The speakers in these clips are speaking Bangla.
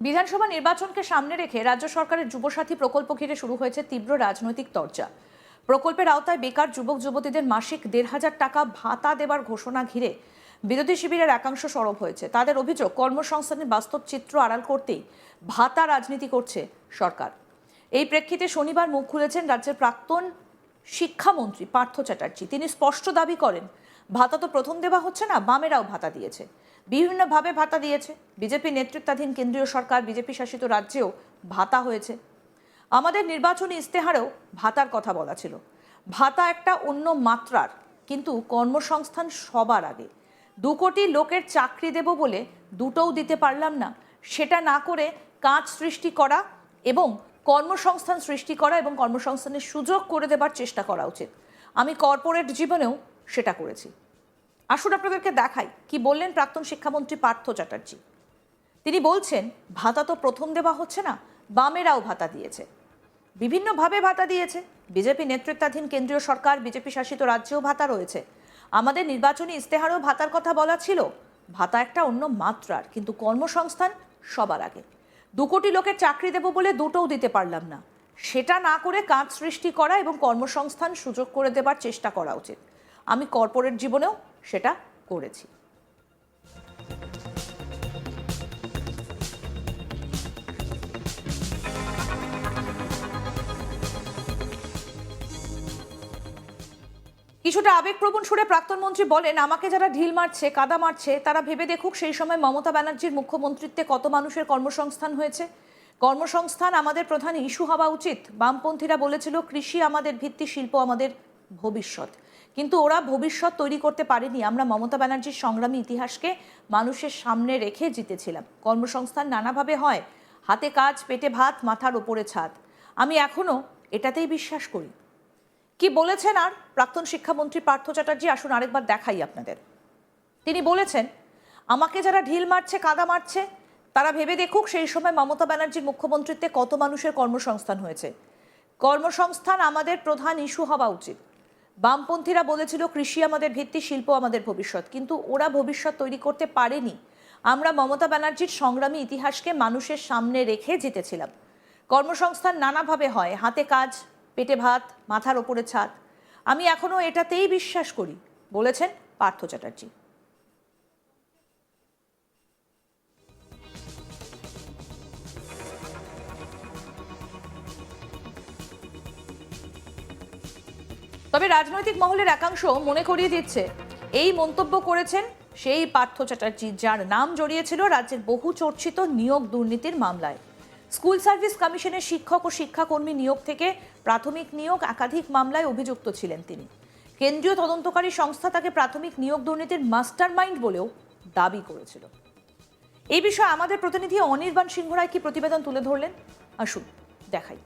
বিধানসভা নির্বাচনকে সামনে রেখে রাজ্য সরকারের যুবসাথী প্রকল্প ঘিরে শুরু হয়েছে তীব্র রাজনৈতিক চর্চা। প্রকল্পের আওতায় বেকার যুবক যুবতীদের মাসিক ১,৫০০ টাকা ভাতা দেবার ঘোষণা ঘিরে বিরোধী শিবিরের একাংশ সরব হয়েছে। তাদের অভিযোগ, কর্মসংস্থানের বাস্তব চিত্র আড়াল করতেই ভাতা রাজনীতি করছে সরকার। এই প্রেক্ষিতে শনিবার মুখ খুলেছেন রাজ্যের প্রাক্তন শিক্ষামন্ত্রী পার্থ চ্যাটার্জি। তিনি স্পষ্ট দাবি করেন, ভাতা তো প্রথম দেওয়া হচ্ছে না, বামেরাও ভাতা দিয়েছে, বিভিন্নভাবে ভাতা দিয়েছে। বিজেপি নেতৃত্বাধীন কেন্দ্রীয় সরকার, বিজেপি শাসিত রাজ্যেও ভাতা হয়েছে। আমাদের নির্বাচনী ইস্তেহারেও ভাতার কথা বলা ছিল। ভাতা একটা অন্য মাত্রার, কিন্তু কর্মসংস্থান সবার আগে। ২ কোটি লোকের চাকরি দেব বলে দুটোও দিতে পারলাম না, সেটা না করে কাজ সৃষ্টি করা এবং কর্মসংস্থান সৃষ্টি করা এবং কর্মসংস্থানের সুযোগ করে দেবার চেষ্টা করা উচিত। আমি কর্পোরেট জীবনেও সেটা করেছি। আসুন আপনাদেরকে দেখাই কি বললেন প্রাক্তন শিক্ষামন্ত্রী পার্থ চ্যাটার্জি। তিনি বলছেন, ভাতা তো প্রথম দেওয়া হচ্ছে না, বামেরাও ভাতা দিয়েছে, বিভিন্নভাবে ভাতা দিয়েছে। বিজেপি নেতৃত্বাধীন কেন্দ্রীয় সরকার, বিজেপি শাসিত রাজ্যেও ভাতা রয়েছে। আমাদের নির্বাচনী ইস্তেহারেও ভাতার কথা বলা ছিল। ভাতা একটা অন্য মাত্রার, কিন্তু কর্মসংস্থান সবার আগে। ২ কোটি লোকের চাকরি দেব বলে দুটোও দিতে পারলাম না, সেটা না করে কাজ সৃষ্টি করা এবং কর্মসংস্থান সুযোগ করে দেবার চেষ্টা করা উচিত। আমি কর্পোরেট জীবনেও সেটা করেছি। কিছুটা আবেগপ্রবণ সুরে প্রাক্তন মন্ত্রী বলেন, আমাকে যারা ঢিল মারছে, কাদা মারছে, তারা ভেবে দেখুক সেই সময় মমতা ব্যানার্জির মুখ্যমন্ত্রীত্বে কত মানুষের কর্মসংস্থান হয়েছে। কর্মসংস্থান আমাদের প্রধান ইস্যু হওয়া উচিত। বামপন্থীরা বলেছিল, কৃষি আমাদের ভিত্তি, শিল্প আমাদের ভবিষ্যৎ, কিন্তু ওরা ভবিষ্যৎ তৈরি করতে পারেনি। আমরা মমতা ব্যানার্জির সংগ্রামী ইতিহাসকে মানুষের সামনে রেখে জিতেছিলাম। কর্মসংস্থান নানাভাবে হয়, হাতে কাজ, পেটে ভাত, মাথার ওপরে ছাদ। আমি এখনো এটাতেই বিশ্বাস করি। কি বলেছেন আর প্রাক্তন শিক্ষামন্ত্রী পার্থ চ্যাটার্জি, আসুন আরেকবার দেখাই আপনাদের। তিনি বলেছেন, আমাকে যারা ঢিল মারছে, কাদা মারছে, তারা ভেবে দেখুক সেই সময় মমতা ব্যানার্জির মুখ্যমন্ত্রীত্বে কত মানুষের কর্মসংস্থান হয়েছে। কর্মসংস্থান আমাদের প্রধান ইস্যু হওয়া উচিত। বামপন্থীরা বলেছিল, কৃষি আমাদের ভিত্তি, শিল্প আমাদের ভবিষ্যৎ, কিন্তু ওরা ভবিষ্যৎ তৈরি করতে পারেনি। আমরা মমতা ব্যানার্জির সংগ্রামী ইতিহাসকে মানুষের সামনে রেখে জিতেছিলাম। কর্মসংস্থান নানাভাবে হয়, হাতে কাজ, পেটে ভাত, মাথার ওপরে ছাদ। আমি এখনো এটাতেই বিশ্বাস করি, বলেছেন পার্থ চ্যাটার্জি। তবে রাজনৈতিক মহলের একাংশ মনে করিয়ে দিচ্ছে, এই মন্তব্য করেছেন সেই পার্থ চ্যাটার্জি, যার নাম জড়িয়েছিল রাজ্যের বহু চর্চিত নিয়োগ দুর্নীতির মামলায়। স্কুল সার্ভিস কমিশনের শিক্ষক ও শিক্ষাকর্মী নিয়োগ থেকে প্রাথমিক নিয়োগ, একাধিক মামলায় অভিযুক্ত ছিলেন তিনি। কেন্দ্রীয় তদন্তকারী সংস্থা তাকে প্রাথমিক নিয়োগ দুর্নীতির মাস্টারমাইন্ড বলেও দাবি করেছিল। এই বিষয়ে আমাদের প্রতিনিধি অনির্বাণ সিংহ রায় কি প্রতিবেদন তুলে ধরলেন, আসুন দেখাই।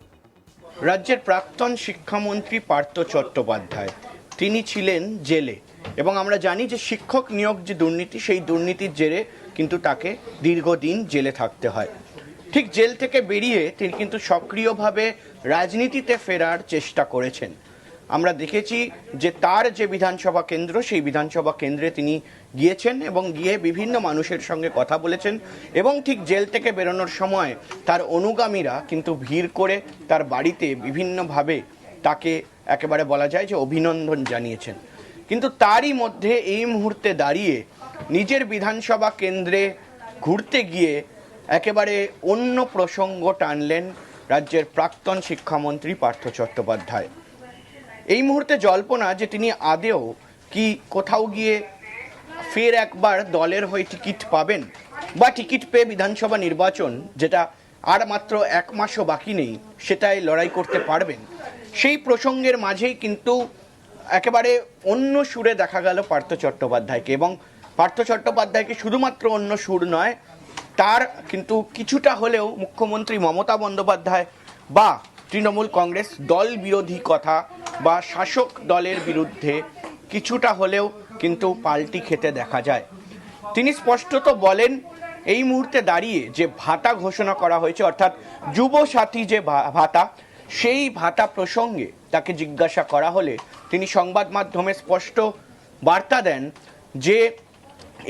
রাজ্যের প্রাক্তন শিক্ষামন্ত্রী পার্থ চট্টোপাধ্যায়, তিনি ছিলেন জেলে, এবং আমরা জানি যে শিক্ষক নিয়োগ যে দুর্নীতি, সেই দুর্নীতির জেরে কিন্তু তাকে দীর্ঘদিন জেলে থাকতে হয়। ঠিক জেল থেকে বেরিয়ে তিনি কিন্তু সক্রিয়ভাবে রাজনীতিতে ফেরার চেষ্টা করেছেন। আমরা দেখেছি যে তার যে বিধানসভা কেন্দ্র, সেই বিধানসভা কেন্দ্রে তিনি গিয়েছেন এবং গিয়ে বিভিন্ন মানুষের সঙ্গে কথা বলেছেন, এবং ঠিক জেল থেকে বেরোনোর সময় তার অনুগামীরা কিন্তু ভিড় করে তার বাড়িতে বিভিন্নভাবে তাকে একেবারে বলা যায় যে অভিনন্দন জানিয়েছেন। কিন্তু তারই মধ্যে এই মুহূর্তে দাঁড়িয়ে নিজের বিধানসভা কেন্দ্রে ঘুরতে গিয়ে একেবারে অন্য প্রসঙ্গ টানলেন রাজ্যের প্রাক্তন শিক্ষামন্ত্রী পার্থ চট্টোপাধ্যায়। এই মুহূর্তে জল্পনা যে তিনি আদেও কি কোথাও গিয়ে ফের একবার দলের হয়ে টিকিট পাবেন, বা টিকিট পেয়ে বিধানসভা নির্বাচন, যেটা আর মাত্র 1 মাসও বাকি নেই, সেটাই লড়াই করতে পারবেন। সেই প্রসঙ্গের মাঝেই কিন্তু একেবারে অন্য সুরে দেখা গেল পার্থ চট্টোপাধ্যায়কে, এবং পার্থ চট্টোপাধ্যায়কে শুধুমাত্র অন্য সুর নয়, তার কিন্তু কিছুটা হলেও মুখ্যমন্ত্রী মমতা বন্দ্যোপাধ্যায় বা তৃণমূল কংগ্রেস দল বিরোধী কথা বা শাসক দলের বিরুদ্ধে কিছুটা হলেও কিন্তু পাল্টি খেতে দেখা যায়। তিনি স্পষ্টত বলেন, এই মুহূর্তে দাঁড়িয়ে যে ভাতা ঘোষণা করা হয়েছে, অর্থাৎ যুবসাথী যে ভাতা, সেই ভাতা প্রসঙ্গে তাকে জিজ্ঞাসা করা হলে তিনি সংবাদ মাধ্যমে স্পষ্ট বার্তা দেন যে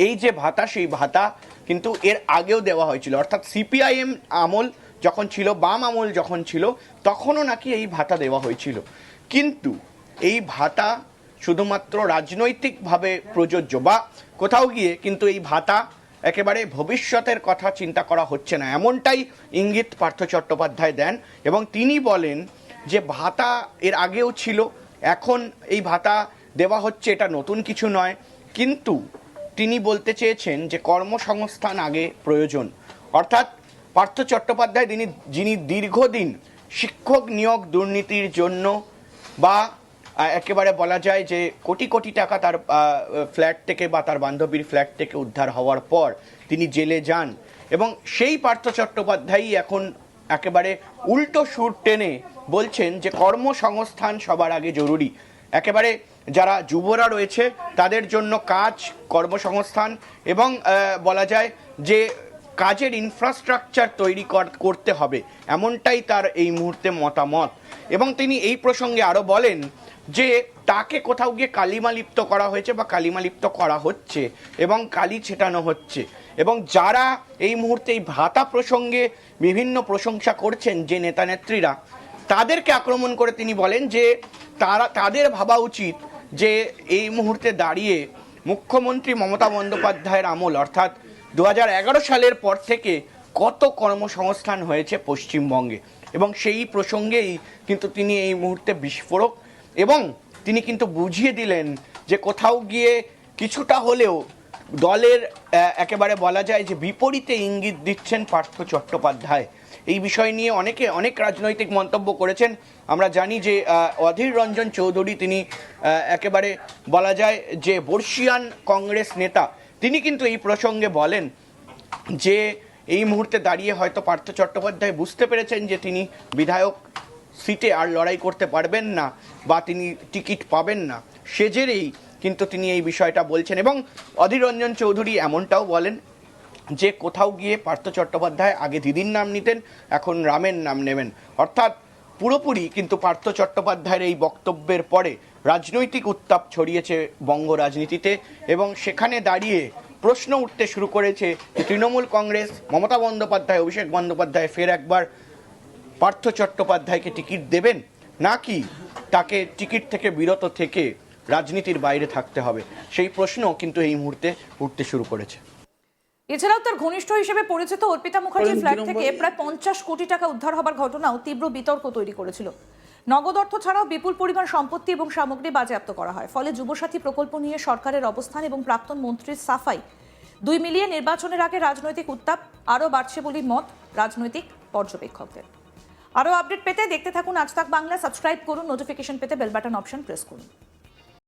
এই যে ভাতা, সেই ভাতা কিন্তু এর আগেও দেওয়া হয়েছিল, অর্থাৎ সিপিআইএম আমল যখন ছিল, বাম আমল যখন ছিল, তখনও নাকি এই ভাতা দেওয়া হয়েছিল। কিন্তু এই ভাতা শুধুমাত্র রাজনৈতিকভাবে প্রযোজ্য, বা কোথাও গিয়ে কিন্তু এই ভাতা একেবারে ভবিষ্যতের কথা চিন্তা করা হচ্ছে না, এমনটাই ইঙ্গিত পার্থ চট্টোপাধ্যায় দেন। এবং তিনি বলেন যে ভাতা এর আগেও ছিল, এখন এই ভাতা দেওয়া হচ্ছে, এটা নতুন কিছু নয়। কিন্তু তিনি বলতে চেয়েছেন যে কর্মসংস্থান আগে প্রয়োজন। অর্থাৎ পার্থ চট্টোপাধ্যায় যিনি দীর্ঘদিন শিক্ষক নিয়োগ দুর্নীতির জন্য, বা একেবারে বলা যায় যে কোটি কোটি টাকা তার ফ্ল্যাট থেকে বা তার বান্ধবীর ফ্ল্যাট থেকে উদ্ধার হওয়ার পর তিনি জেলে যান, এবং সেই পার্থ চট্টোপাধ্যায়ই এখন একেবারে উল্টো সুর টেনে বলছেন যে কর্মসংস্থান সবার আগে জরুরি। একেবারে যারা যুবরা রয়েছে তাদের জন্য কাজ, কর্মসংস্থান এবং বলা যায় যে কাজের ইনফ্রাস্ট্রাকচার তৈরি করতে হবে, এমনটাই তার এই মুহূর্তে মতামত। এবং তিনি এই প্রসঙ্গে আরও বলেন যে তাকে কোথাও গিয়ে কালিমালিপ্ত করা হয়েছে বা কালিমালিপ্ত করা হচ্ছে এবং কালি ছেটানো হচ্ছে। এবং যারা এই মুহূর্তে এই ভাতা প্রসঙ্গে বিভিন্ন প্রশংসা করছেন যে নেতা নেত্রীরা, তাদেরকে আক্রমণ করে তিনি বলেন যে তাদের ভাবা উচিত যে এই মুহূর্তে দাঁড়িয়ে মুখ্যমন্ত্রী মমতা বন্দ্যোপাধ্যায়ের আমল, অর্থাৎ 2011 সালের পর থেকে কত কর্মসংস্থান হয়েছে পশ্চিমবঙ্গে, এবং সেই প্রসঙ্গেই কিন্তু তিনি এই মুহূর্তে বিস্ফোরক। এবং তিনি কিন্তু বুঝিয়ে দিলেন যে কোথাও গিয়ে কিছুটা হলেও দলের একেবারে বলা যায় যে বিপরীতে ইঙ্গিত দিচ্ছেন পার্থ চট্টোপাধ্যায়। এই বিষয় নিয়ে অনেক রাজনৈতিক মন্তব্য করেছেন। আমরা জানি যে অধীর রঞ্জন চৌধুরী, তিনি একেবারে বলা যায় যে বর্ষিয়ান কংগ্রেস নেতা, তিনি কিন্তু এই প্রসঙ্গে বলেন যে এই মুহূর্তে দাঁড়িয়ে হয়তো পার্থ চট্টোপাধ্যায় বুঝতে পেরেছেন যে তিনি বিধায়ক সিটে আর লড়াই করতে পারবেন না বা তিনি টিকিট পাবেন না, সেজেরেই কিন্তু তিনি এই বিষয়টা বলছেন। এবং অধীর রঞ্জন চৌধুরী এমনটাও বলেন যে কোথাও গিয়ে পার্থ চট্টোপাধ্যায় আগে দিদির নাম নিতেন, এখন রামের নাম নেবেন। অর্থাৎ পুরোপুরি কিন্তু পার্থ চট্টোপাধ্যায়ের এই বক্তব্যের পরে রাজনৈতিক উত্তাপ ছড়িয়েছে বঙ্গ রাজনীতিতে, এবং সেখানে দাঁড়িয়ে প্রশ্ন উঠতে শুরু করেছে যে তৃণমূল কংগ্রেস, মমতা বন্দ্যোপাধ্যায়, অভিষেক বন্দ্যোপাধ্যায় ফের একবার পার্থ চট্টোপাধ্যায়কে টিকিট দেবেন, নাকি তাকে টিকিট থেকে বিরত থেকে রাজনীতির বাইরে থাকতে হবে, সেই প্রশ্ন কিন্তু এই মুহূর্তে উঠতে শুরু করেছে। এছাড়াও তার ঘনিষ্ঠ হিসেবে পরিচিত অর্পিতা মুখার্জির ফ্ল্যাট থেকে প্রায় 50 কোটি টাকা উদ্ধার হবার ঘটনাও তীব্র বিতর্ক তৈরি করেছিল। নগদ অর্থ ছাড়াও বিপুল পরিমাণ সম্পত্তি এবং সামগ্রী বাজেয়াপ্ত করা হয়। ফলে যুবসাথী প্রকল্প নিয়ে সরকারের অবস্থান এবং প্রাক্তন মন্ত্রীর সাফাই, দুই মিলিয়ে নির্বাচনের আগে রাজনৈতিক উত্তাপ আরও বাড়ছে বলে মত রাজনৈতিক পর্যবেক্ষকদের। আরও আপডেট পেতে দেখতে থাকুন আজ তাক বাংলা। সাবস্ক্রাইব করুন, নোটিফিকেশন পেতে বেল বাটন অপশন প্রেস করুন।